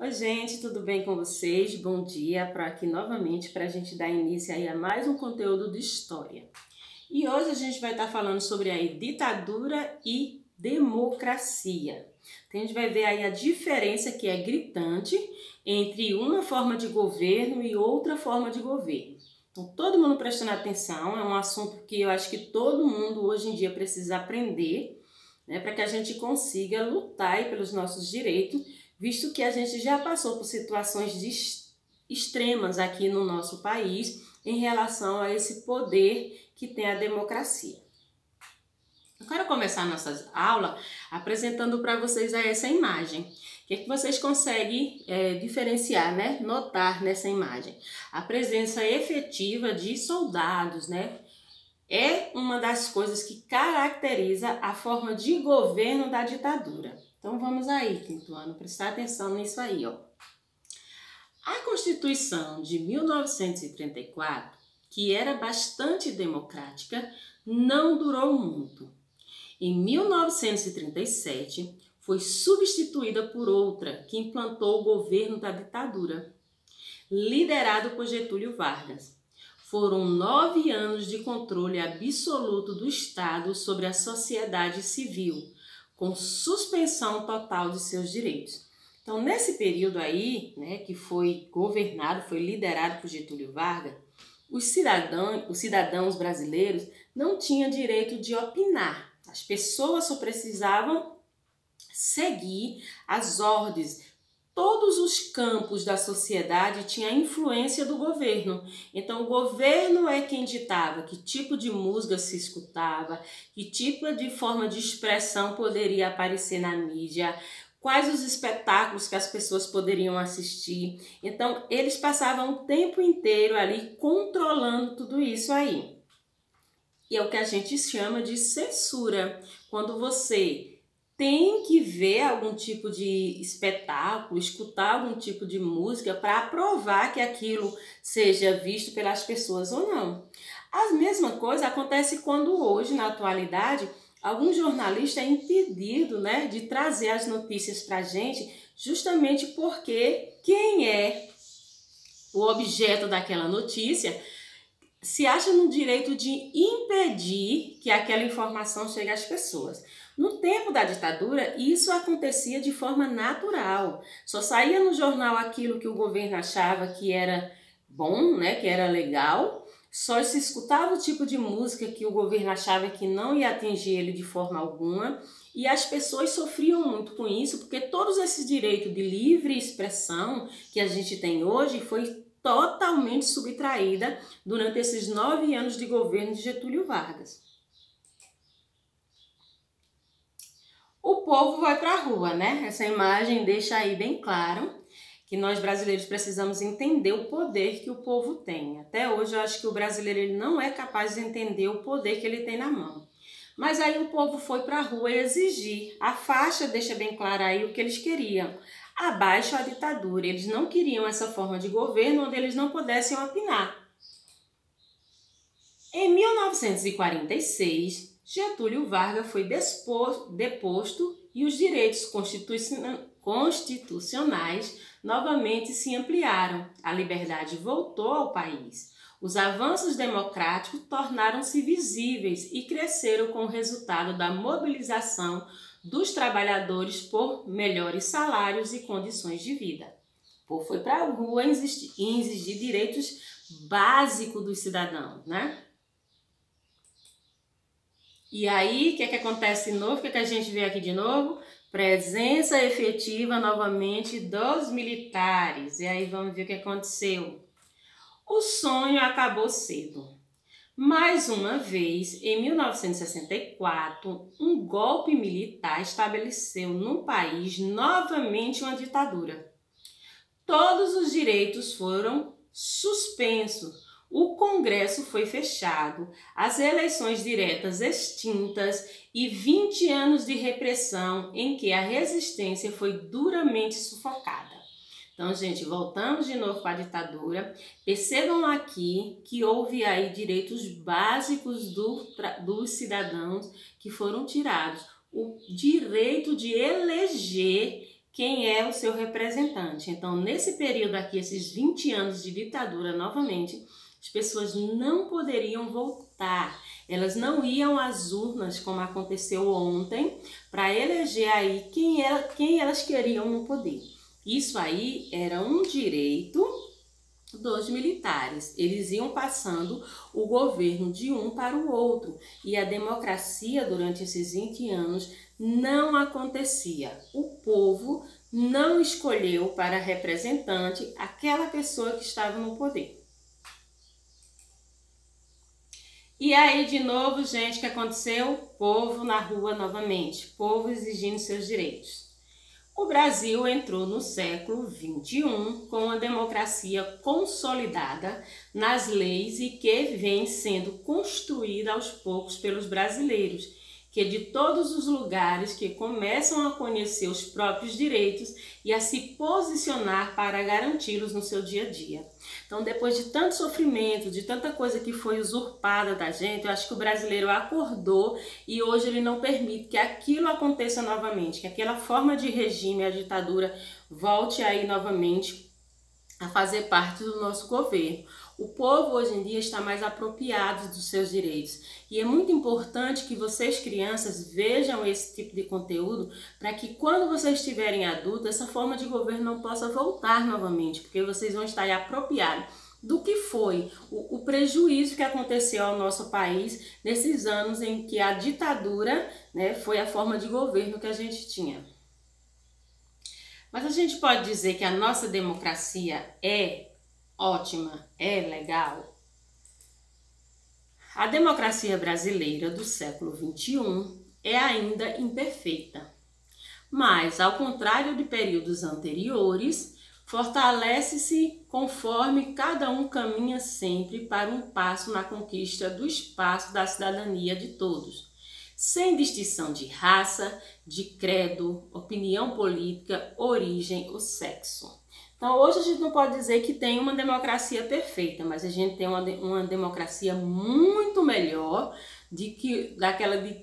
Oi gente, tudo bem com vocês? Bom dia, para aqui novamente para a gente dar início aí a mais um conteúdo de história. E hoje a gente vai estar falando sobre aí ditadura e democracia. Então a gente vai ver aí a diferença que é gritante entre uma forma de governo e outra forma de governo. Então todo mundo prestando atenção, é um assunto que eu acho que todo mundo hoje em dia precisa aprender, né, para que a gente consiga lutar aí pelos nossos direitos, visto que a gente já passou por situações extremas aqui no nosso país em relação a esse poder que tem a democracia. Eu quero começar a nossa aula apresentando para vocês essa imagem. O que vocês conseguem diferenciar, né? Notar nessa imagem? A presença efetiva de soldados, né? É uma das coisas que caracteriza a forma de governo da ditadura. Então vamos aí, quinto ano, prestar atenção nisso aí, ó. A Constituição de 1934, que era bastante democrática, não durou muito. Em 1937, foi substituída por outra que implantou o governo da ditadura, liderado por Getúlio Vargas. Foram 9 anos de controle absoluto do Estado sobre a sociedade civil, com suspensão total de seus direitos. Então, nesse período aí, né, que foi governado, foi liderado por Getúlio Vargas, os cidadãos brasileiros não tinham direito de opinar. As pessoas só precisavam seguir as ordens. Todos os campos da sociedade tinham a influência do governo. Então, o governo é quem ditava que tipo de música se escutava, que tipo de forma de expressão poderia aparecer na mídia, quais os espetáculos que as pessoas poderiam assistir. Então, eles passavam o tempo inteiro ali controlando tudo isso aí. E é o que a gente chama de censura. Quando você tem que ver algum tipo de espetáculo, escutar algum tipo de música para aprovar que aquilo seja visto pelas pessoas ou não. A mesma coisa acontece quando hoje, na atualidade, algum jornalista é impedido, né, de trazer as notícias para a gente, justamente porque quem é o objeto daquela notícia se acha no direito de impedir que aquela informação chegue às pessoas. No tempo da ditadura, isso acontecia de forma natural. Só saía no jornal aquilo que o governo achava que era bom, né, que era legal. Só se escutava o tipo de música que o governo achava que não ia atingir ele de forma alguma. E as pessoas sofriam muito com isso, porque todos esses direitos de livre expressão que a gente tem hoje foi totalmente subtraída durante esses 9 anos de governo de Getúlio Vargas. O povo vai para a rua, né? Essa imagem deixa aí bem claro que nós brasileiros precisamos entender o poder que o povo tem. Até hoje eu acho que o brasileiro ele não é capaz de entender o poder que ele tem na mão. Mas aí o povo foi para a rua exigir. A faixa deixa bem claro aí o que eles queriam. Abaixo a ditadura. Eles não queriam essa forma de governo onde eles não pudessem opinar. Em 1946, Getúlio Vargas foi deposto e os direitos constitucionais novamente se ampliaram. A liberdade voltou ao país. Os avanços democráticos tornaram-se visíveis e cresceram com o resultado da mobilização dos trabalhadores por melhores salários e condições de vida. O povo foi para a rua exigir direitos básicos dos cidadãos, né? E aí, o que acontece de novo? O que a gente vê aqui de novo? Presença efetiva novamente dos militares. E aí vamos ver o que aconteceu. O sonho acabou cedo. Mais uma vez, em 1964, um golpe militar estabeleceu no país novamente uma ditadura. Todos os direitos foram suspensos. O Congresso foi fechado, as eleições diretas extintas e 20 anos de repressão em que a resistência foi duramente sufocada. Então, gente, voltamos de novo para a ditadura. Percebam aqui que houve aí direitos básicos dos cidadãos que foram tirados. O direito de eleger quem é o seu representante. Então, nesse período aqui, esses 20 anos de ditadura, novamente, as pessoas não poderiam votar. Elas não iam às urnas, como aconteceu ontem, para eleger aí quem elas queriam no poder. Isso aí era um direito dos militares. Eles iam passando o governo de um para o outro. E a democracia, durante esses 20 anos, não acontecia. O povo não escolheu para representante aquela pessoa que estava no poder. E aí, de novo, gente, o que aconteceu? Povo na rua novamente, povo exigindo seus direitos. O Brasil entrou no século XXI com uma democracia consolidada nas leis e que vem sendo construída aos poucos pelos brasileiros, que de todos os lugares que começam a conhecer os próprios direitos e a se posicionar para garanti-los no seu dia a dia. Então, depois de tanto sofrimento, de tanta coisa que foi usurpada da gente, eu acho que o brasileiro acordou e hoje ele não permite que aquilo aconteça novamente, que aquela forma de regime, a ditadura, volte aí novamente a fazer parte do nosso governo. O povo hoje em dia está mais apropriado dos seus direitos e é muito importante que vocês, crianças, vejam esse tipo de conteúdo para que quando vocês estiverem adultos, essa forma de governo não possa voltar novamente, porque vocês vão estar apropriados do que foi o prejuízo que aconteceu ao nosso país nesses anos em que a ditadura, né, foi a forma de governo que a gente tinha. Mas a gente pode dizer que a nossa democracia é ótima, é legal? A democracia brasileira do século XXI é ainda imperfeita, mas, ao contrário de períodos anteriores, fortalece-se conforme cada um caminha sempre para um passo na conquista do espaço da cidadania de todos, sem distinção de raça, de credo, opinião política, origem ou sexo. Então, hoje a gente não pode dizer que tem uma democracia perfeita, mas a gente tem uma democracia muito melhor daquela de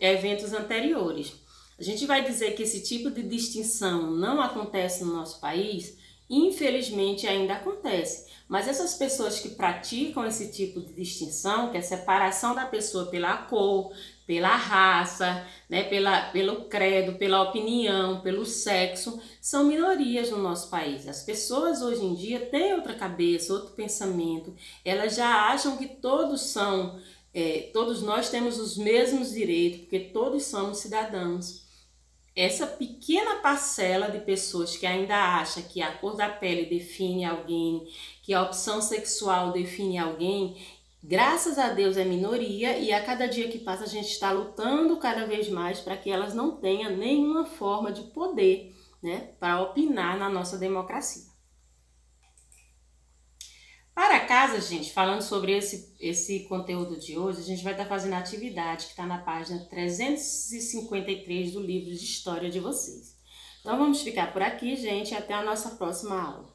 eventos anteriores. A gente vai dizer que esse tipo de distinção não acontece no nosso país? Infelizmente ainda acontece, mas essas pessoas que praticam esse tipo de distinção, que é a separação da pessoa pela cor, pela raça, né, pelo credo, pela opinião, pelo sexo, são minorias no nosso país. As pessoas hoje em dia têm outra cabeça, outro pensamento, elas já acham que todos nós temos os mesmos direitos, porque todos somos cidadãos. Essa pequena parcela de pessoas que ainda acha que a cor da pele define alguém, que a opção sexual define alguém, graças a Deus é minoria e a cada dia que passa a gente está lutando cada vez mais para que elas não tenham nenhuma forma de poder, né, para opinar na nossa democracia. Para casa, gente, falando sobre esse conteúdo de hoje, a gente vai estar fazendo a atividade que está na página 353 do livro de história de vocês. Então vamos ficar por aqui, gente, até a nossa próxima aula.